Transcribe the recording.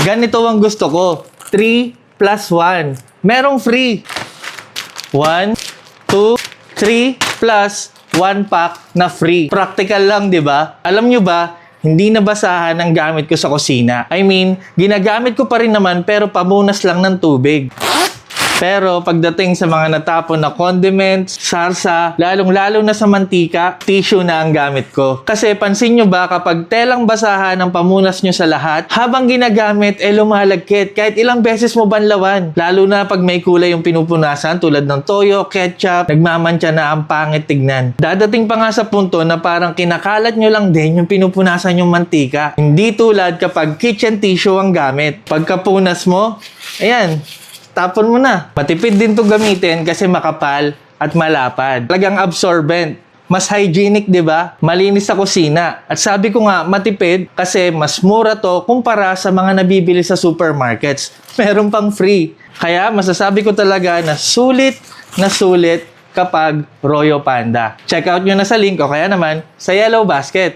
Ganito ang gusto ko. 3 plus 1. Merong free. 1, 2, 3 plus 1 pack na free. Practical lang, di ba? Alam nyo ba, hindi nabasahan ang gamit ko sa kusina. I mean, ginagamit ko pa rin naman pero pamunas lang ng tubig. Pero pagdating sa mga natapon na condiments, sarsa, lalong-lalo na sa mantika, tissue na ang gamit ko. Kasi pansin nyo ba kapag telang basahan ang pamunas nyo sa lahat, habang ginagamit lumalagkit kahit ilang beses mo banlawan. Lalo na pag may kulay yung pinupunasan tulad ng toyo, ketchup, nagmamantya na ang pangit tignan. Dadating pa nga sa punto na parang kinakalat nyo lang din yung pinupunasan yung mantika. Hindi tulad kapag kitchen tissue ang gamit. Pagkapunas mo, ayan, tapon mo na. Matipid din to gamitin kasi makapal at malapad. Talagang absorbent. Mas hygienic, di ba? Malinis sa kusina. At sabi ko nga, matipid kasi mas mura to kumpara sa mga nabibili sa supermarkets. Meron pang free. Kaya masasabi ko talaga na sulit kapag Royo Panda. Check out nyo na sa link o kaya naman sa Yellow Basket.